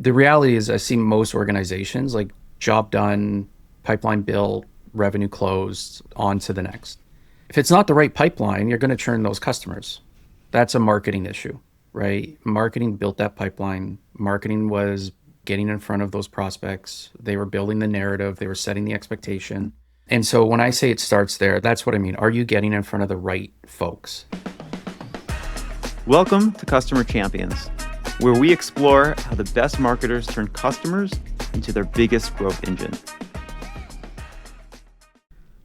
The reality is I see most organizations like job done, pipeline built, revenue closed, on to the next. If it's not the right pipeline, you're going to churn those customers. That's a marketing issue, right? Marketing built that pipeline. Marketing was getting in front of those prospects. They were building the narrative. They were setting the expectation. And so when I say it starts there, that's what I mean. Are you getting in front of the right folks? Welcome to Customer Champions, where we explore how the best marketers turn customers into their biggest growth engine.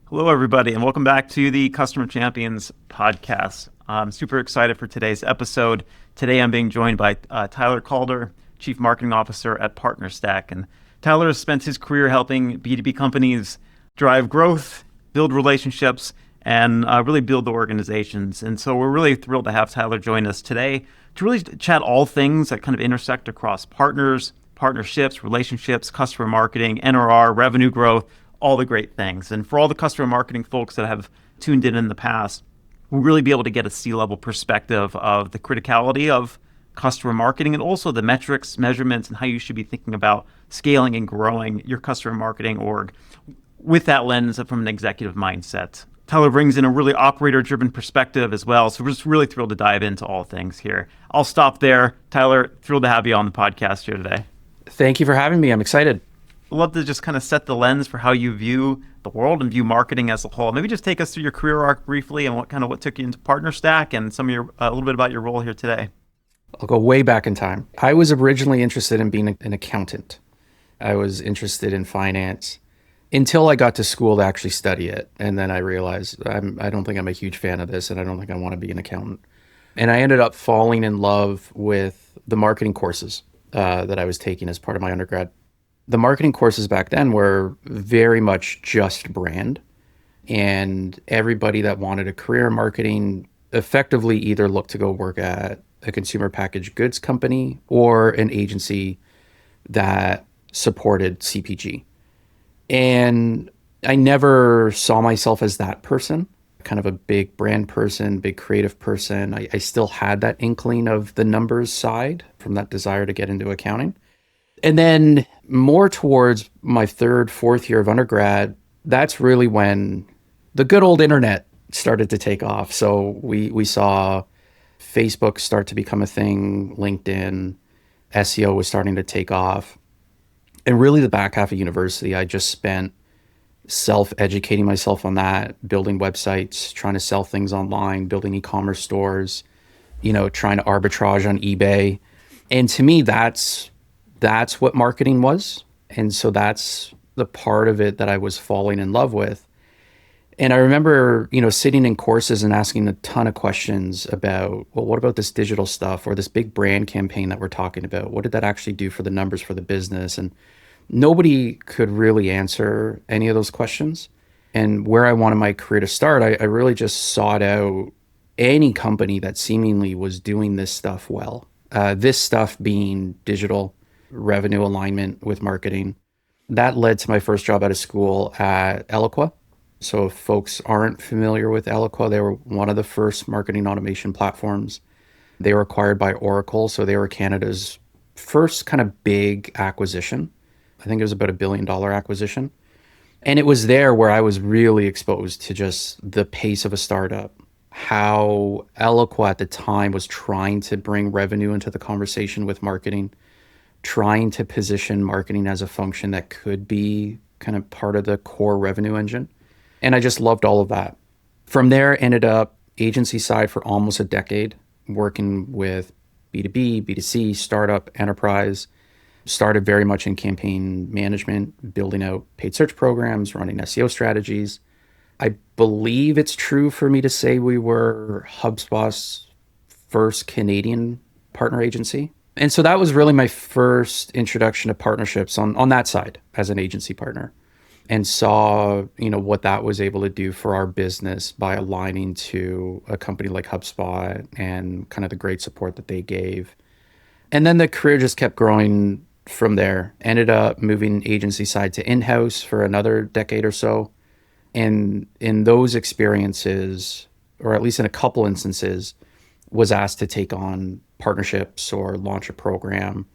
Hello, everybody, and welcome back to the Customer Champions podcast. I'm super excited for today's episode. Today, I'm being joined by Tyler Calder, Chief Marketing Officer at PartnerStack. And Tyler has spent his career helping B2B companies drive growth, build relationships, and really build the organizations. And so we're really thrilled to have Tyler join us today to really chat all things that kind of intersect across partners, partnerships, relationships, customer marketing, NRR, revenue growth, all the great things. And for all the customer marketing folks that have tuned in the past, we'll really be able to get a C-level perspective of the criticality of customer marketing and also the metrics, measurements, and how you should be thinking about scaling and growing your customer marketing org with that lens from an executive mindset. Tyler brings in a really operator-driven perspective as well, so we're just really thrilled to dive into all things here. I'll stop there. Tyler, thrilled to have you on the podcast here today. Thank you for having me. I'm excited. I'd love to just kind of set the lens for how you view the world and view marketing as a whole. Maybe just take us through your career arc briefly and what took you into PartnerStack and a little bit about your role here today. I'll go way back in time. I was originally interested in being an accountant. I was interested in finance until I got to school to actually study it. And then I realized I don't think I'm a huge fan of this and I don't think I want to be an accountant. And I ended up falling in love with the marketing courses that I was taking as part of my undergrad. The marketing courses back then were very much just brand. And everybody that wanted a career in marketing effectively either looked to go work at a consumer packaged goods company or an agency that supported CPG. And I never saw myself as that person, kind of a big brand person, big creative person. I still had that inkling of the numbers side from that desire to get into accounting. And then more towards my third, fourth year of undergrad, that's really when the good old internet started to take off. So we saw Facebook start to become a thing, LinkedIn, SEO was starting to take off. And really the back half of university, I just spent self-educating myself on that, building websites, trying to sell things online, building e-commerce stores, trying to arbitrage on eBay. And to me, that's what marketing was. And so that's the part of it that I was falling in love with. And I remember, sitting in courses and asking a ton of questions about, well, what about this digital stuff or this big brand campaign that we're talking about? What did that actually do for the numbers for the business? And nobody could really answer any of those questions. And where I wanted my career to start, I really just sought out any company that seemingly was doing this stuff well. This stuff being digital revenue alignment with marketing. That led to my first job out of school at Eloqua. So if folks aren't familiar with Eloqua, they were one of the first marketing automation platforms. They were acquired by Oracle, so they were Canada's first kind of big acquisition. I think it was about $1 billion acquisition. And it was there where I was really exposed to just the pace of a startup, how Eloqua at the time was trying to bring revenue into the conversation with marketing, trying to position marketing as a function that could be kind of part of the core revenue engine. And I just loved all of that. From there, ended up agency side for almost a decade, working with B2B, B2C, startup, enterprise. Started very much in campaign management, building out paid search programs, running SEO strategies. I believe it's true for me to say we were HubSpot's first Canadian partner agency. And so that was really my first introduction to partnerships on that side as an agency partner, and saw, what that was able to do for our business by aligning to a company like HubSpot and kind of the great support that they gave. And then the career just kept growing from there. Ended up moving agency side to in-house for another decade or so. And in those experiences, or at least in a couple instances, was asked to take on partnerships or launch a program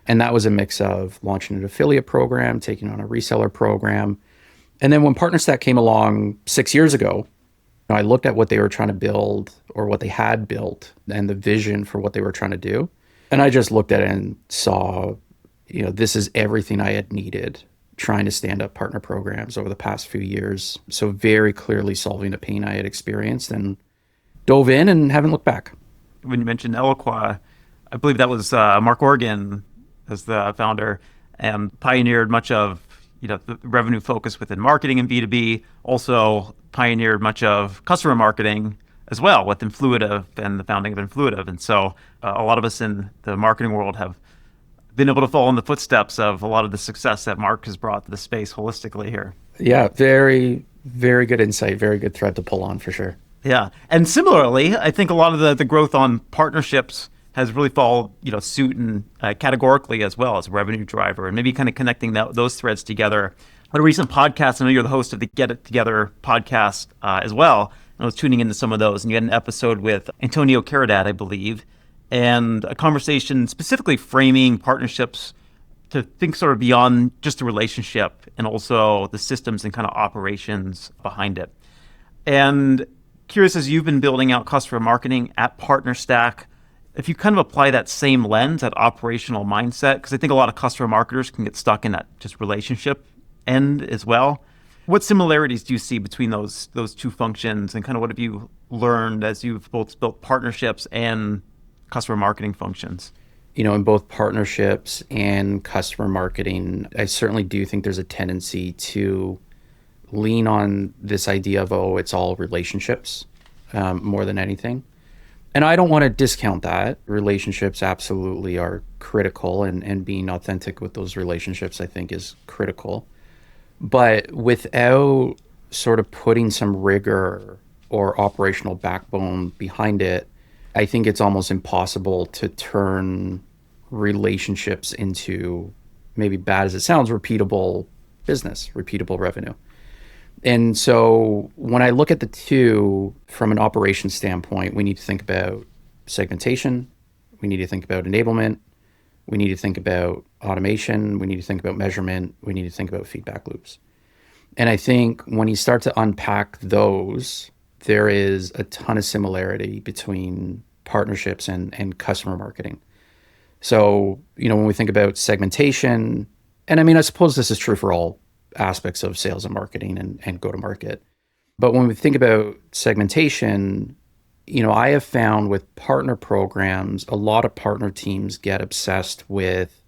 And that was a mix of launching an affiliate program, taking on a reseller program. And then when PartnerStack came along 6 years ago, I looked at what they were trying to build or what they had built and the vision for what they were trying to do. And I just looked at it and saw, this is everything I had needed trying to stand up partner programs over the past few years. So very clearly solving a pain I had experienced and dove in and haven't looked back. When you mentioned Eloqua, I believe that was Mark Organ as the founder and pioneered much of the revenue focus within marketing and B2B, also pioneered much of customer marketing as well with Influitive and the founding of Influitive. And so a lot of us in the marketing world have been able to follow in the footsteps of a lot of the success that Mark has brought to the space holistically here. Yeah, very, very good insight, very good thread to pull on for sure. Yeah. And similarly, I think a lot of the growth on partnerships has really followed suit and categorically as well as a revenue driver, and maybe kind of connecting those threads together. On a recent podcast, I know you're the host of the Get It Together podcast as well, and I was tuning into some of those, and you had an episode with Antonio Caridad, I believe, and a conversation specifically framing partnerships to think sort of beyond just the relationship and also the systems and kind of operations behind it. And curious, as you've been building out customer marketing at PartnerStack, if you kind of apply that same lens, that operational mindset, because I think a lot of customer marketers can get stuck in that just relationship end as well. What similarities do you see between those two functions, and kind of what have you learned as you've both built partnerships and customer marketing functions? In both partnerships and customer marketing, I certainly do think there's a tendency to lean on this idea of, it's all relationships more than anything. And I don't want to discount that. Relationships absolutely are critical, and being authentic with those relationships, I think, is critical. But without sort of putting some rigor or operational backbone behind it, I think it's almost impossible to turn relationships into, maybe bad as it sounds, repeatable business, repeatable revenue. And so when I look at the two from an operations standpoint, we need to think about segmentation. We need to think about enablement. We need to think about automation. We need to think about measurement. We need to think about feedback loops. And I think when you start to unpack those, there is a ton of similarity between partnerships and customer marketing. So, when we think about segmentation, and I suppose this is true for all aspects of sales and marketing and go-to-market. But when we think about segmentation, I have found with partner programs, a lot of partner teams get obsessed with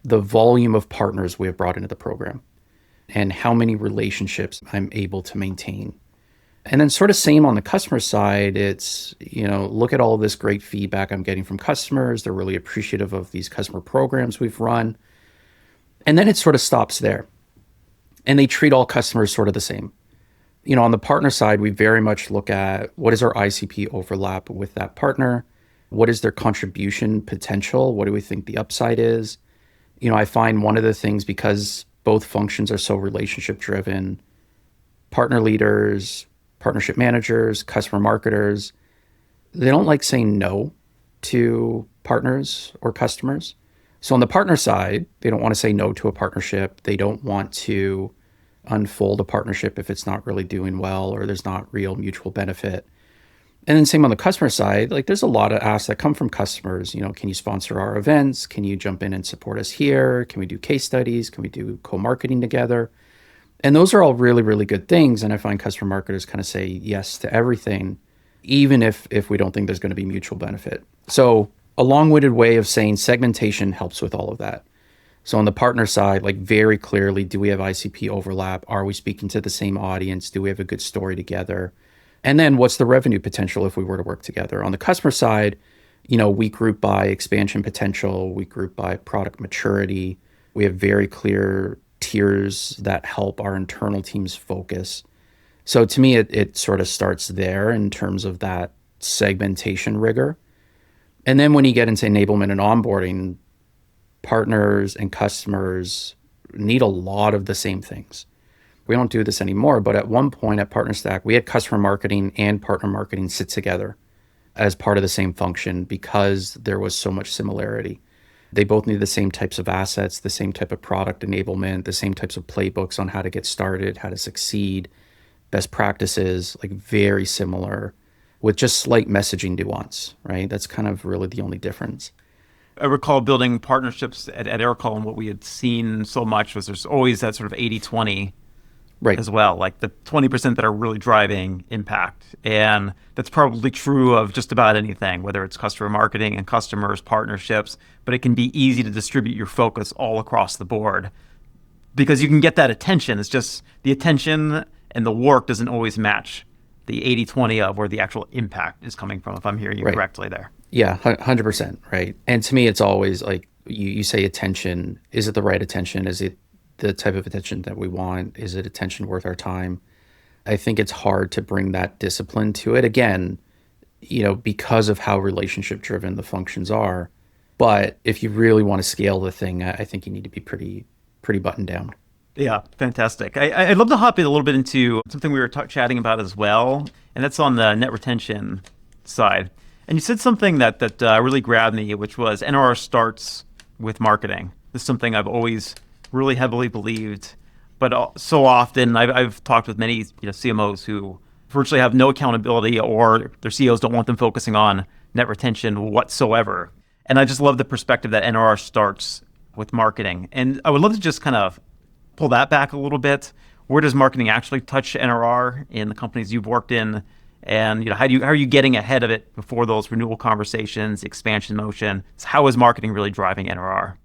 the volume of partners we have brought into the program and how many relationships I'm able to maintain. And then sort of same on the customer side, it's, look at all of this great feedback I'm getting from customers. They're really appreciative of these customer programs we've run. And then it sort of stops there. And they treat all customers sort of the same. On the partner side, we very much look at what is our ICP overlap with that partner? What is their contribution potential? What do we think the upside is? I find one of the things, because both functions are so relationship driven, partner leaders, partnership managers, customer marketers, they don't like saying no to partners or customers. So on the partner side, they don't want to say no to a partnership. They don't want to unfold a partnership if it's not really doing well or there's not real mutual benefit. And then same on the customer side, like there's a lot of asks that come from customers. Can you sponsor our events? Can you jump in and support us here? Can we do case studies? Can we do co-marketing together? And those are all really, really good things. And I find customer marketers kind of say yes to everything, even if we don't think there's going to be mutual benefit. So a long-winded way of saying segmentation helps with all of that. So on the partner side, like very clearly, do we have ICP overlap? Are we speaking to the same audience? Do we have a good story together? And then what's the revenue potential if we were to work together? On the customer side, we group by expansion potential. We group by product maturity. We have very clear tiers that help our internal teams focus. So to me, it sort of starts there in terms of that segmentation rigor. And then when you get into enablement and onboarding, partners and customers need a lot of the same things. We don't do this anymore, but at one point at PartnerStack, we had customer marketing and partner marketing sit together as part of the same function because there was so much similarity. They both need the same types of assets, the same type of product enablement, the same types of playbooks on how to get started, how to succeed, best practices, like very similar with just slight messaging nuance, right? That's kind of really the only difference. I recall building partnerships at Aircall, and what we had seen so much was there's always that sort of 80-20 Right. as well, like the 20% that are really driving impact. And that's probably true of just about anything, whether it's customer marketing and customers, partnerships, but it can be easy to distribute your focus all across the board because you can get that attention. It's just the attention and the work doesn't always match the 80-20 of where the actual impact is coming from, if I'm hearing you Right. correctly there. Yeah, 100%. Right. And to me, it's always like you say attention. Is it the right attention? Is it the type of attention that we want? Is it attention worth our time? I think it's hard to bring that discipline to it. Again, because of how relationship driven the functions are. But if you really want to scale the thing, I think you need to be pretty buttoned down. Yeah, fantastic. I'd love to hop in a little bit into something we were chatting about as well, and that's on the net retention side. And you said something that really grabbed me, which was NRR starts with marketing. This is something I've always really heavily believed, but so often I've talked with many CMOs who virtually have no accountability, or their CEOs don't want them focusing on net retention whatsoever. And I just love the perspective that NRR starts with marketing. And I would love to just kind of pull that back a little bit. Where does marketing actually touch NRR in the companies you've worked in? And how are you getting ahead of it before those renewal conversations, expansion motion? So how is marketing really driving NRR?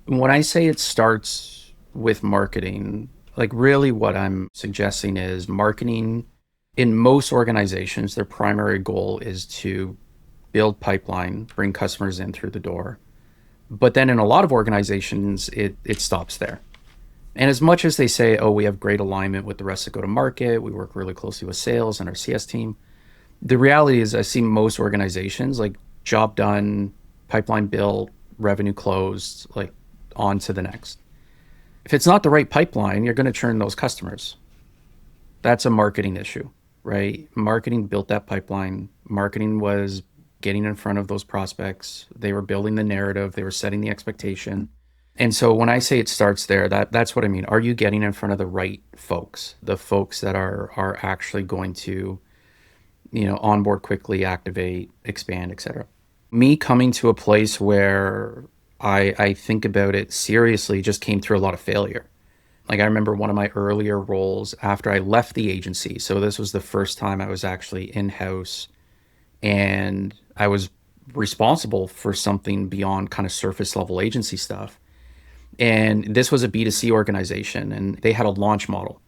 When I say it starts with marketing, like really what I'm suggesting is marketing in most organizations, their primary goal is to build pipeline, bring customers in through the door. But then in a lot of organizations, it stops there. And as much as they say, oh, we have great alignment with the rest of go-to-market, we work really closely with sales and our CS team, the reality is I see most organizations like job done, pipeline built, revenue closed, like on to the next. If it's not the right pipeline, you're going to churn those customers. That's a marketing issue, right? Marketing built that pipeline. Marketing was getting in front of those prospects. They were building the narrative. They were setting the expectation. And so when I say it starts there, that's what I mean. Are you getting in front of the right folks, the folks that are actually going to, onboard quickly, activate, expand, et cetera? Me coming to a place where I think about it seriously just came through a lot of failure. Like I remember one of my earlier roles after I left the agency. So this was the first time I was actually in-house and I was responsible for something beyond kind of surface level agency stuff. And this was a B2C organization and they had a launch model.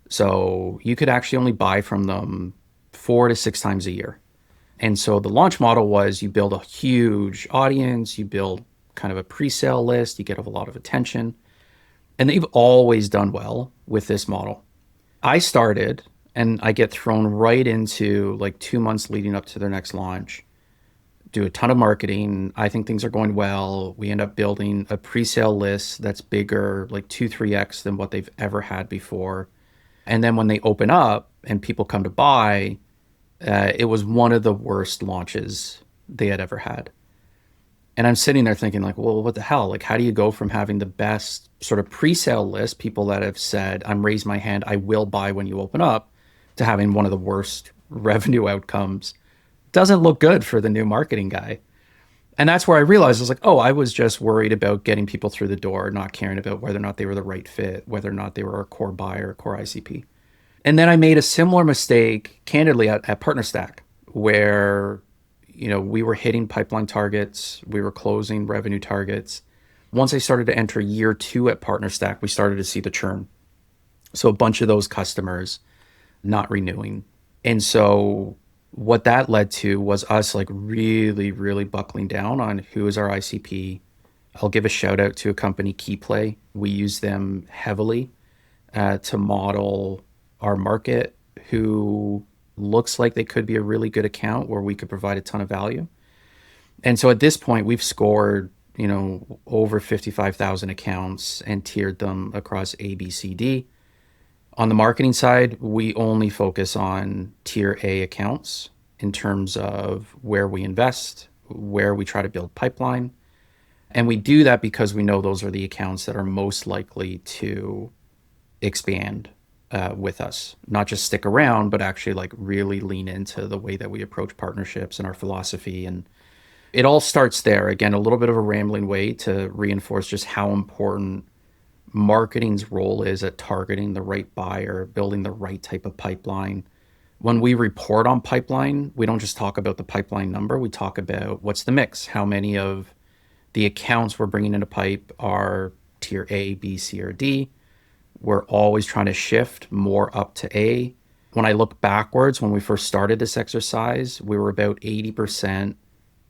So you could actually only buy from them 4 to 6 times a year. And so the launch model was you build a huge audience, you build kind of a pre-sale list, you get a lot of attention. And they've always done well with this model. I started and I get thrown right into like 2 months leading up to their next launch. Do a ton of marketing. I think things are going well. We end up building a pre-sale list that's bigger, like 2-3x than what they've ever had before. And then when they open up and people come to buy, it was one of the worst launches they had ever had. And I'm sitting there thinking like, well, what the hell? Like, how do you go from having the best sort of pre-sale list, people that have said, I'm raised my hand, I will buy when you open up, to having one of the worst revenue outcomes? Doesn't look good for the new marketing guy. And that's where I realized I was like, oh, I was just worried about getting people through the door, not caring about whether or not they were the right fit, whether or not they were a core buyer, core ICP. And then I made a similar mistake, candidly, at PartnerStack, where we were hitting pipeline targets, we were closing revenue targets. Once I started to enter year 2 at PartnerStack, we started to see the churn. So a bunch of those customers not renewing. And so what that led to was us like really, really buckling down on who is our ICP. I'll give a shout out to a company, KeyPlay. We use them heavily to model our market, who looks like they could be a really good account where we could provide a ton of value. And so at this point, we've scored, over 55,000 accounts and tiered them across A, B, C, D. On the marketing side, we only focus on tier A accounts in terms of where we invest, where we try to build pipeline. And we do that because we know those are the accounts that are most likely to expand with us, not just stick around, but actually like really lean into the way that we approach partnerships and our philosophy. And it all starts there. Again, a little bit of a rambling way to reinforce just how important marketing's role is at targeting the right buyer, building the right type of pipeline. When we report on pipeline, we don't just talk about the pipeline number, we talk about what's the mix, how many of the accounts we're bringing into pipe are tier A, B, C, or D. We're always trying to shift more up to A. When I look backwards, when we first started this exercise, we were about 80%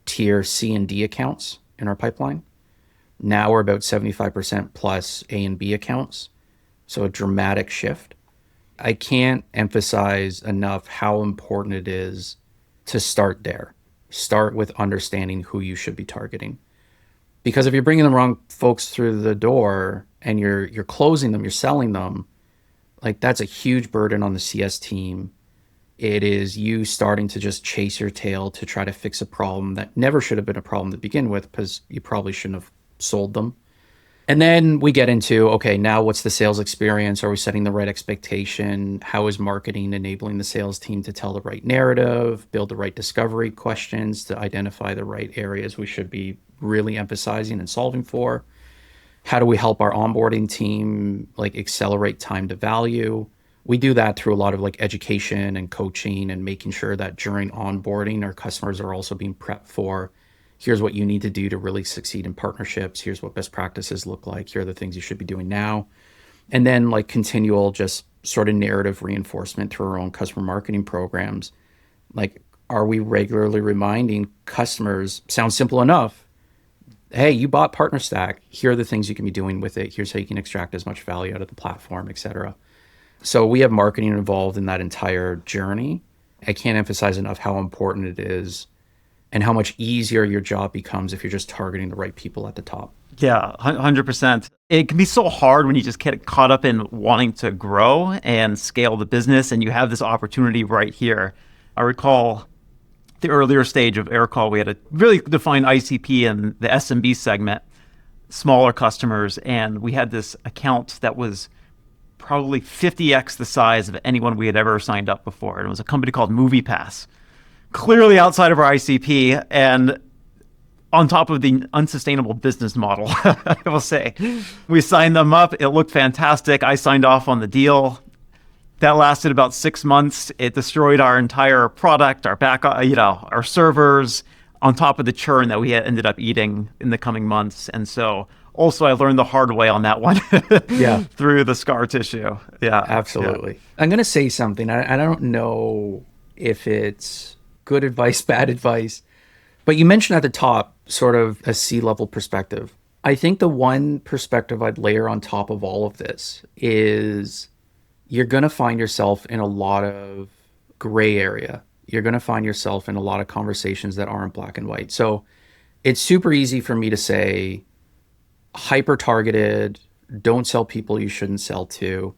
tier C and D accounts in our pipeline. Now we're about 75% plus A and B accounts. So a dramatic shift. I can't emphasize enough how important it is to start there. Start with understanding who you should be targeting. Because if you're bringing the wrong folks through the door and you're closing them, you're selling them, like that's a huge burden on the CS team. It is you starting to just chase your tail to try to fix a problem that never should have been a problem to begin with, because you probably shouldn't have sold them. And then we get into, okay, now what's the sales experience? Are we setting the right expectation? How is marketing enabling the sales team to tell the right narrative, build the right discovery questions to identify the right areas we should be really emphasizing and solving for? How do we help our onboarding team like accelerate time to value? We do that through a lot of like education and coaching and making sure that during onboarding, our customers are also being prepped for, here's what you need to do to really succeed in partnerships. Here's what best practices look like. Here are the things you should be doing now. And then like continual just sort of narrative reinforcement through our own customer marketing programs. Like, are we regularly reminding customers, sounds simple enough, hey, you bought PartnerStack. Here are the things you can be doing with it. Here's how you can extract as much value out of the platform, et cetera. So we have marketing involved in that entire journey. I can't emphasize enough how important it is and how much easier your job becomes if you're just targeting the right people at the top. Yeah, 100%. It can be so hard when you just get caught up in wanting to grow and scale the business, and you have this opportunity right here. I recall the earlier stage of Aircall, we had a really defined ICP in the SMB segment, smaller customers, and we had this account that was probably 50x the size of anyone we had ever signed up before. And it was a company called MoviePass, clearly outside of our ICP and on top of the unsustainable business model, I will say. We signed them up. It looked fantastic. I signed off on the deal. That lasted about 6 months. It destroyed our entire product, our our servers, on top of the churn that we had ended up eating in the coming months. And so also I learned the hard way on that one Yeah, through the scar tissue. Yeah, absolutely. Yeah. I'm going to say something. I don't know if it's good advice, bad advice, but you mentioned at the top sort of a C-level perspective. I think the one perspective I'd layer on top of all of this is you're going to find yourself in a lot of gray area. You're going to find yourself in a lot of conversations that aren't black and white. So it's super easy for me to say, hyper targeted, don't sell people you shouldn't sell to.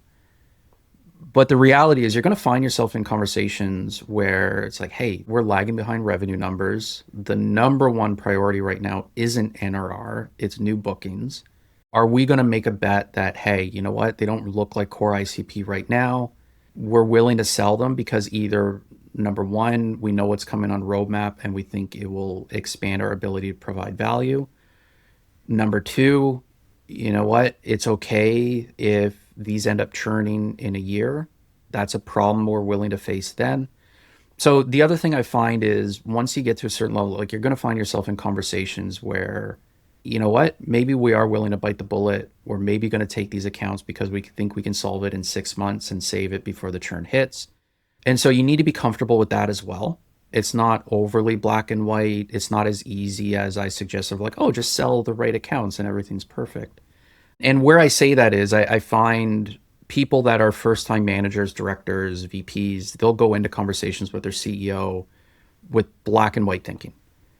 But the reality is you're going to find yourself in conversations where it's like, hey, we're lagging behind revenue numbers. The number one priority right now isn't NRR, it's new bookings. Are we going to make a bet that, hey, you know what? They don't look like core ICP right now. We're willing to sell them because either, number one, we know what's coming on roadmap and we think it will expand our ability to provide value. Number two, you know what? It's okay if these end up churning in a year. That's a problem we're willing to face then. So the other thing I find is once you get to a certain level, like you're going to find yourself in conversations where, you know what, maybe we are willing to bite the bullet. We're maybe going to take these accounts because we think we can solve it in 6 months and save it before the churn hits. And so you need to be comfortable with that as well. It's not overly black and white. It's not as easy as I suggest of like, oh, just sell the right accounts and everything's perfect. And where I say that is I find people that are first-time managers, directors, VPs, they'll go into conversations with their CEO with black and white thinking.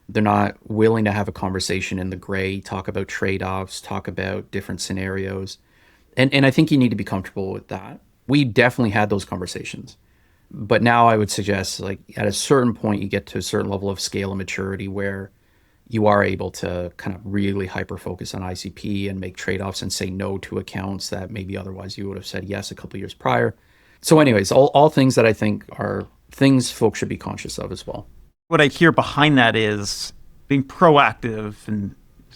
They're not willing to have a conversation in the gray, talk about trade-offs, talk about different scenarios. And I think you need to be comfortable with that. We definitely had those conversations. But now I would suggest like at a certain point, you get to a certain level of scale and maturity where you are able to kind of really hyper focus on ICP and make trade-offs and say no to accounts that maybe otherwise you would have said yes a couple of years prior. So anyways, all things that I think are things folks should be conscious of as well. What I hear behind that is being proactive and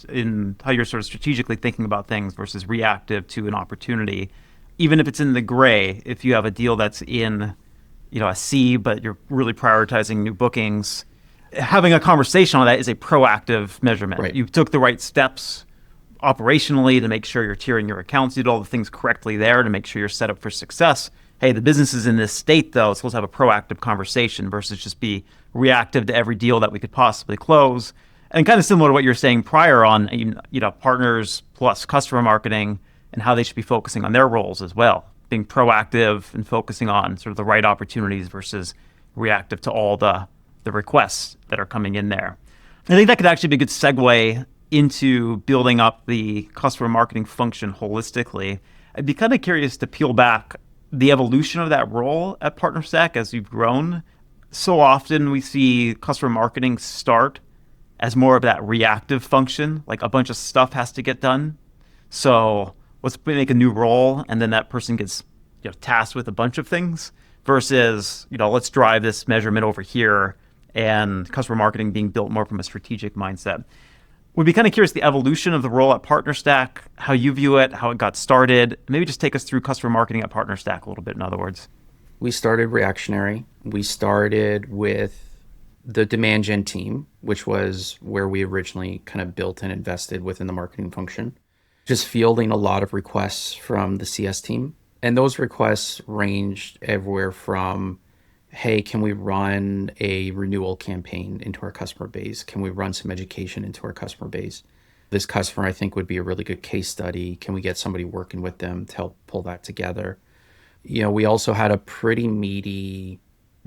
in how you're sort of strategically thinking about things versus reactive to an opportunity. Even if it's in the gray, if you have a deal that's in, a C, but you're really prioritizing new bookings, having a conversation on that is a proactive measurement. Right. You took the right steps operationally to make sure you're tiering your accounts, you did all the things correctly there to make sure you're set up for success. Hey, the business is in this state though, so let's have a proactive conversation versus just be reactive to every deal that we could possibly close. And kind of similar to what you're saying prior on, partners plus customer marketing and how they should be focusing on their roles as well. Being proactive and focusing on sort of the right opportunities versus reactive to all the requests that are coming in there. I think that could actually be a good segue into building up the customer marketing function holistically. I'd be kind of curious to peel back the evolution of that role at PartnerStack as you've grown. So often we see customer marketing start as more of that reactive function, like a bunch of stuff has to get done. So let's make a new role, and then that person gets tasked with a bunch of things versus, let's drive this measurement over here, and customer marketing being built more from a strategic mindset. We'd be kind of curious the evolution of the role at PartnerStack, how you view it, how it got started. Maybe just take us through customer marketing at PartnerStack a little bit, in other words. We started reactionary. We started with the demand gen team, which was where we originally kind of built and invested within the marketing function, just fielding a lot of requests from the CS team. And those requests ranged everywhere from, hey, can we run a renewal campaign into our customer base? Can we run some education into our customer base? This customer, I think, would be a really good case study. Can we get somebody working with them to help pull that together? We also had a pretty meaty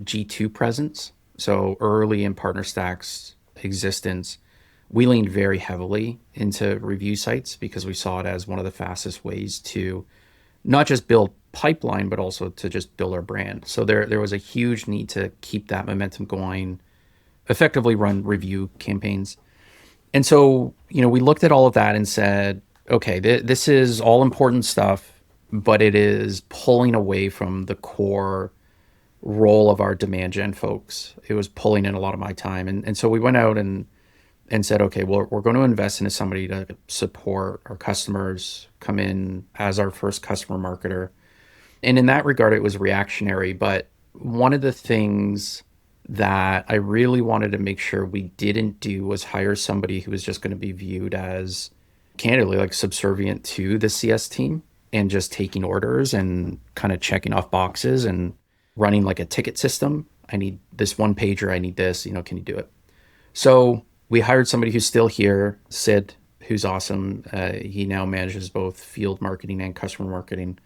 G2 presence. So early in PartnerStack's existence, we leaned very heavily into review sites because we saw it as one of the fastest ways to not just build pipeline, but also to just build our brand. So there was a huge need to keep that momentum going, effectively run review campaigns. And so, we looked at all of that and said, okay, this is all important stuff, but it is pulling away from the core role of our demand gen folks. It was pulling in a lot of my time. And so we went out and said, okay, well, we're going to invest into somebody to support our customers, come in as our first customer marketer. And in that regard, it was reactionary. But one of the things that I really wanted to make sure we didn't do was hire somebody who was just going to be viewed as candidly like subservient to the CS team and just taking orders and kind of checking off boxes and running like a ticket system. I need this one pager. I need this, can you do it? So we hired somebody who's still here, Sid, who's awesome. He now manages both field marketing and customer marketing.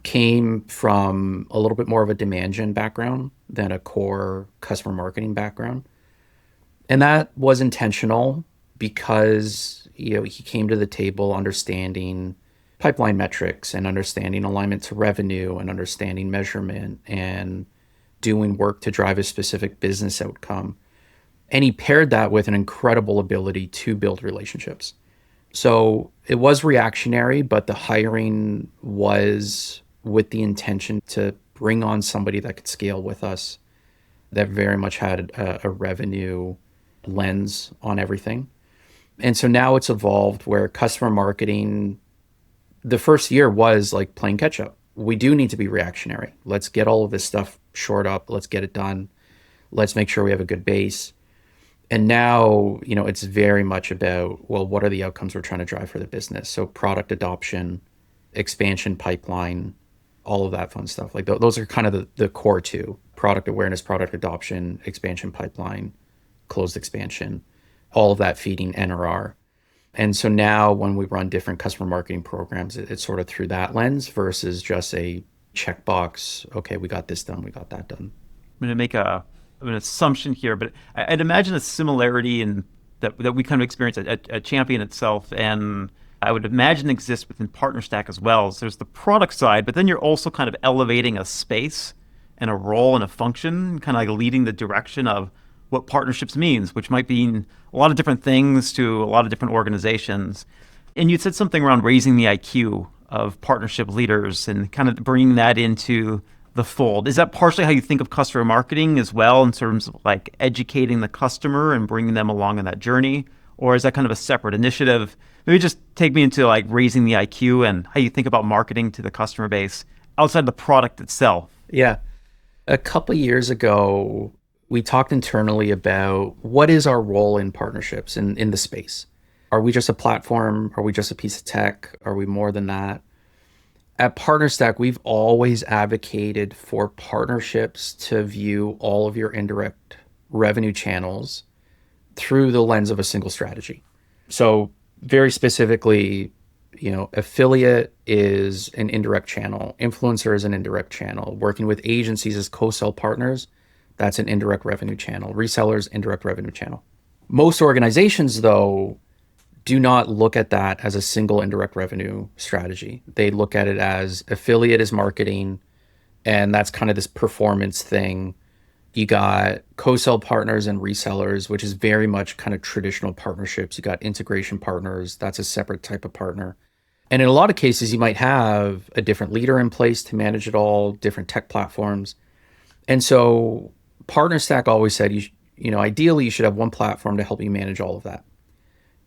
Came from a little bit more of a demand gen background than a core customer marketing background. And that was intentional because, he came to the table understanding pipeline metrics and understanding alignment to revenue and understanding measurement and doing work to drive a specific business outcome. And he paired that with an incredible ability to build relationships. So it was reactionary, but the hiring was with the intention to bring on somebody that could scale with us, that very much had a revenue lens on everything. And so now it's evolved where customer marketing, the first year was like playing catch up. We do need to be reactionary. Let's get all of this stuff shored up. Let's get it done. Let's make sure we have a good base. And now, it's very much about, well, what are the outcomes we're trying to drive for the business? So product adoption, expansion pipeline, all of that fun stuff. Like those are kind of the core two: product awareness, product adoption, expansion pipeline, closed expansion, all of that feeding NRR. And so now when we run different customer marketing programs, it's sort of through that lens versus just a checkbox. Okay, we got this done. We got that done. I'm going to make an assumption here, but I'd imagine a similarity in that we kind of experience at Champion itself, and I would imagine exists within PartnerStack as well. So there's the product side, but then you're also kind of elevating a space and a role and a function, kind of like leading the direction of what partnerships means, which might mean a lot of different things to a lot of different organizations. And you said something around raising the IQ of partnership leaders and kind of bringing that into the fold. Is that partially how you think of customer marketing as well, in terms of like educating the customer and bringing them along on that journey? Or is that kind of a separate initiative? Maybe just take me into like raising the IQ and how you think about marketing to the customer base outside the product itself. Yeah. A couple of years ago, we talked internally about what is our role in partnerships in the space. Are we just a platform? Are we just a piece of tech? Are we more than that? At PartnerStack, we've always advocated for partnerships to view all of your indirect revenue channels through the lens of a single strategy. So very specifically, affiliate is an indirect channel. Influencer is an indirect channel. Working with agencies as co-sell partners, that's an indirect revenue channel. Resellers, indirect revenue channel. Most organizations, though, do not look at that as a single indirect revenue strategy. They look at it as affiliate is marketing, and that's kind of this performance thing. You got co-sell partners and resellers, which is very much kind of traditional partnerships. You got integration partners, that's a separate type of partner. And in a lot of cases, you might have a different leader in place to manage it all, different tech platforms. And so PartnerStack always said, ideally you should have one platform to help you manage all of that.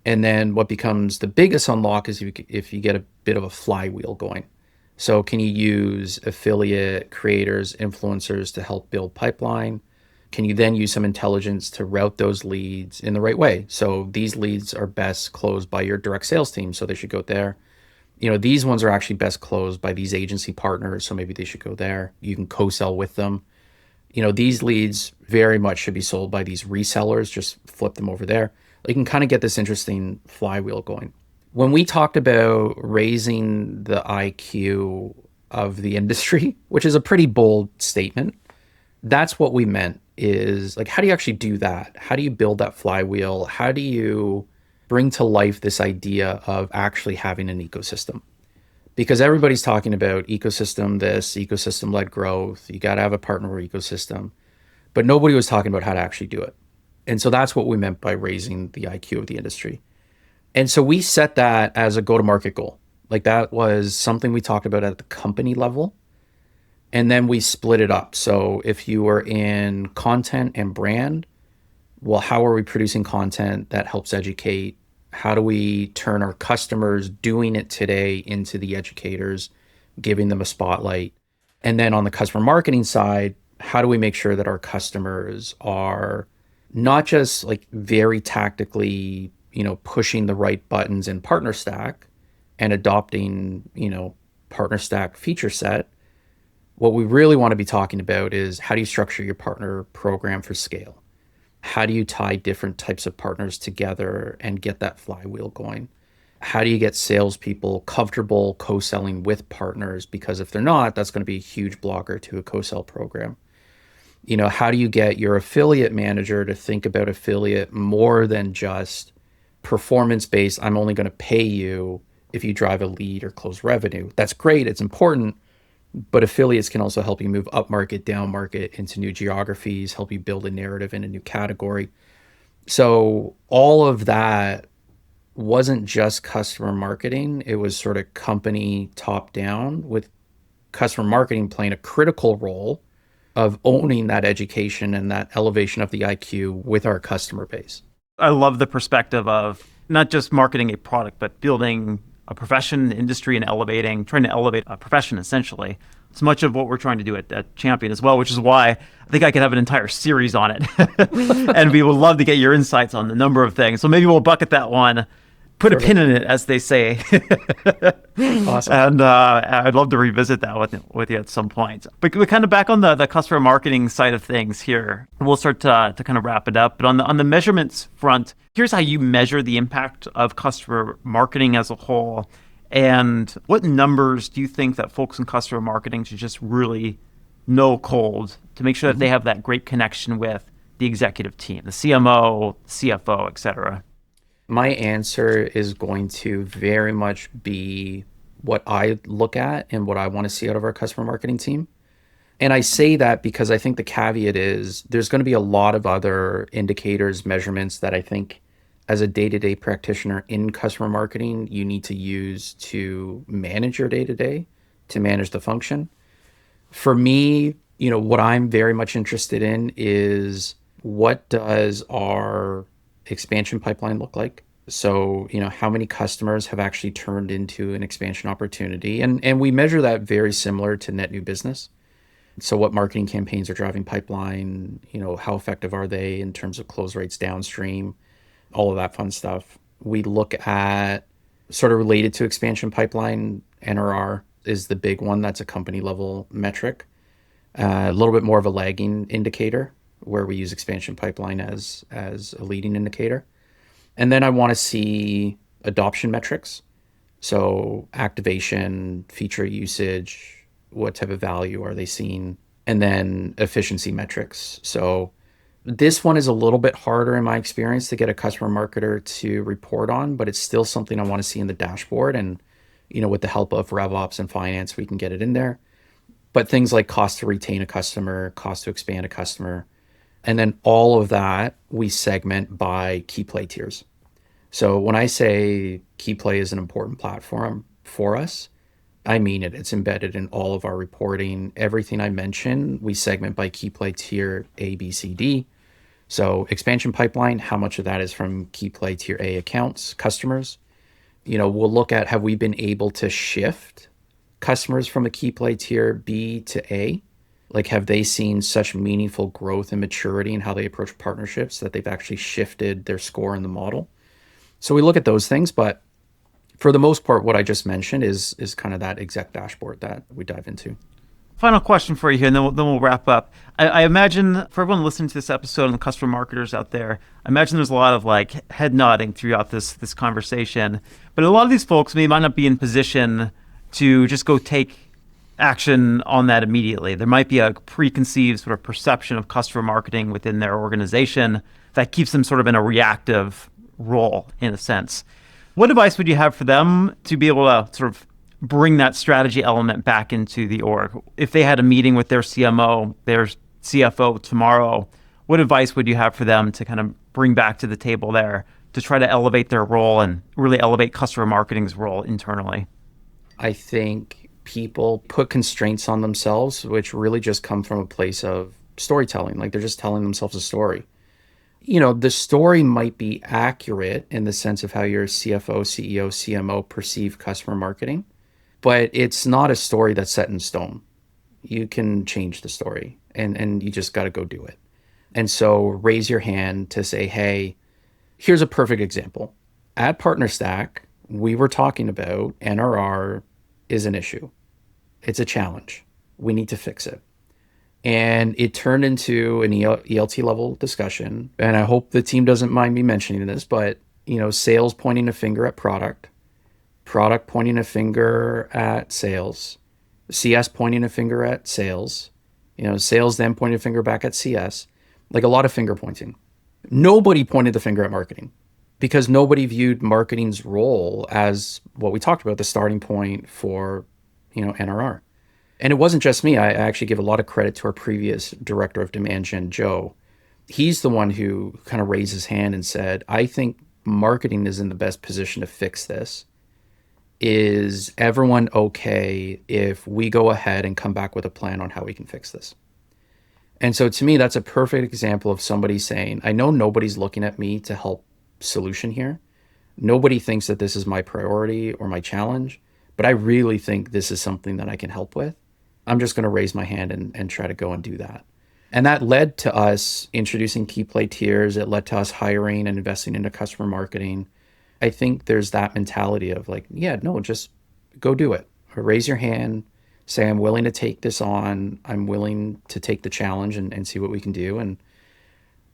And then what becomes the biggest unlock is if you get a bit of a flywheel going. So can you use affiliate creators, influencers to help build pipeline? Can you then use some intelligence to route those leads in the right way? So these leads are best closed by your direct sales team, so they should go there. These ones are actually best closed by these agency partners, so maybe they should go there. You can co-sell with them. These leads very much should be sold by these resellers, just flip them over there. You can kind of get this interesting flywheel going. When we talked about raising the IQ of the industry, which is a pretty bold statement, that's what we meant is like, how do you actually do that? How do you build that flywheel? How do you bring to life this idea of actually having an ecosystem? Because everybody's talking about ecosystem, this ecosystem-led growth. You got to have a partner ecosystem, but nobody was talking about how to actually do it. And so that's what we meant by raising the IQ of the industry. And so we set that as a go-to-market goal. Like that was something we talked about at the company level. And then we split it up. So if you were in content and brand, well, how are we producing content that helps educate? How do we turn our customers doing it today into the educators, giving them a spotlight? And then on the customer marketing side, how do we make sure that our customers are not just like very tactically, pushing the right buttons in PartnerStack and adopting, PartnerStack feature set? What we really want to be talking about is how do you structure your partner program for scale? How do you tie different types of partners together and get that flywheel going? How do you get salespeople comfortable co-selling with partners? Because if they're not, that's going to be a huge blocker to a co-sell program. How do you get your affiliate manager to think about affiliate more than just performance-based, I'm only going to pay you if you drive a lead or close revenue? That's great, it's important, but affiliates can also help you move up market, down market into new geographies, help you build a narrative in a new category. So all of that wasn't just customer marketing, it was sort of company top down, with customer marketing playing a critical role of owning that education and that elevation of the IQ with our customer base. I love the perspective of not just marketing a product, but building a profession, industry, and trying to elevate a profession, essentially. It's much of what we're trying to do at Champion as well, which is why I think I could have an entire series on it. And we would love to get your insights on the number of things. So maybe we'll bucket that one, put a pin in it, as they say. Awesome. And I'd love to revisit that with you at some point. But we're kind of back on the customer marketing side of things here. We'll start to kind of wrap it up. But on the measurements front, here's how you measure the impact of customer marketing as a whole. And what numbers do you think that folks in customer marketing should just really know cold to make sure that they have that great connection with the executive team, the CMO, CFO, et cetera? My answer is going to very much be what I look at and what I want to see out of our customer marketing team. And I say that because I think the caveat is there's going to be a lot of other indicators, measurements that I think as a day-to-day practitioner in customer marketing, you need to use to manage your day-to-day, to manage the function. For me, what I'm very much interested in is what does our expansion pipeline look like? So, how many customers have actually turned into an expansion opportunity? And we measure that very similar to net new business. So what marketing campaigns are driving pipeline, how effective are they in terms of close rates downstream, all of that fun stuff. We look at sort of related to expansion pipeline, NRR is the big one. That's a company level metric. A little bit more of a lagging indicator where we use expansion pipeline as a leading indicator. And then I want to see adoption metrics. So activation, feature usage, what type of value are they seeing? And then efficiency metrics. So this one is a little bit harder in my experience to get a customer marketer to report on, but it's still something I want to see in the dashboard. And, with the help of RevOps and finance, we can get it in there. But things like cost to retain a customer, cost to expand a customer, and then all of that we segment by key play tiers. So when I say key play is an important platform for us, I mean it. It's embedded in all of our reporting. Everything I mention, we segment by key play tier A, B, C, D. So expansion pipeline, how much of that is from key play tier A accounts, customers? We'll look at, have we been able to shift customers from a key play tier B to A? Like, have they seen such meaningful growth and maturity in how they approach partnerships that they've actually shifted their score in the model? So we look at those things, but for the most part, what I just mentioned is kind of that exec dashboard that we dive into. Final question for you here, and then we'll wrap up. I imagine for everyone listening to this episode and the customer marketers out there, I imagine there's a lot of head nodding throughout this conversation. But a lot of these folks might not be in position to just go take action on that immediately. There might be a preconceived sort of perception of customer marketing within their organization that keeps them sort of in a reactive role in a sense. What advice would you have for them to be able to sort of bring that strategy element back into the org? If they had a meeting with their CMO, their CFO tomorrow, what advice would you have for them to kind of bring back to the table there to try to elevate their role and really elevate customer marketing's role internally? I think people put constraints on themselves, which really just come from a place of storytelling. Like, they're just telling themselves a story. The story might be accurate in the sense of how your CFO, CEO, CMO perceive customer marketing, but it's not a story that's set in stone. You can change the story and you just got to go do it. And so raise your hand to say, hey, here's a perfect example. At PartnerStack, we were talking about NRR is an issue. It's a challenge. We need to fix it. And it turned into an ELT level discussion. And I hope the team doesn't mind me mentioning this, but sales pointing a finger at product pointing a finger at sales, CS pointing a finger at sales, sales then pointing a finger back at CS, like a lot of finger pointing. Nobody pointed the finger at marketing because nobody viewed marketing's role as what we talked about, the starting point for, NRR. And it wasn't just me. I actually give a lot of credit to our previous director of demand gen, Joe. He's the one who kind of raised his hand and said, I think marketing is in the best position to fix this. Is everyone okay if we go ahead and come back with a plan on how we can fix this? And so to me, that's a perfect example of somebody saying, I know nobody's looking at me to help solution here. Nobody thinks that this is my priority or my challenge, but I really think this is something that I can help with. I'm just going to raise my hand and try to go and do that. And that led to us introducing key play tiers. It led to us hiring and investing into customer marketing. I think there's that mentality of just go do it. Or raise your hand, say, I'm willing to take this on. I'm willing to take the challenge and see what we can do. And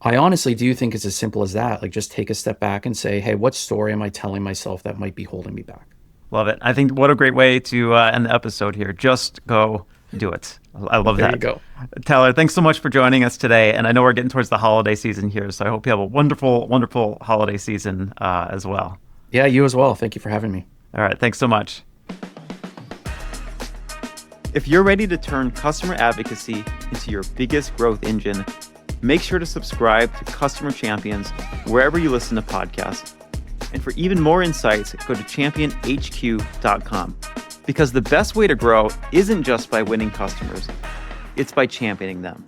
I honestly do think it's as simple as that. Just take a step back and say, hey, what story am I telling myself that might be holding me back? Love it. I think what a great way to end the episode here. Just go do it. I love that. There you go. Tyler, thanks so much for joining us today. And I know we're getting towards the holiday season here, so I hope you have a wonderful, wonderful holiday season as well. Yeah, you as well. Thank you for having me. All right. Thanks so much. If you're ready to turn customer advocacy into your biggest growth engine, make sure to subscribe to Customer Champions wherever you listen to podcasts. And for even more insights, go to championhq.com. Because the best way to grow isn't just by winning customers, it's by championing them.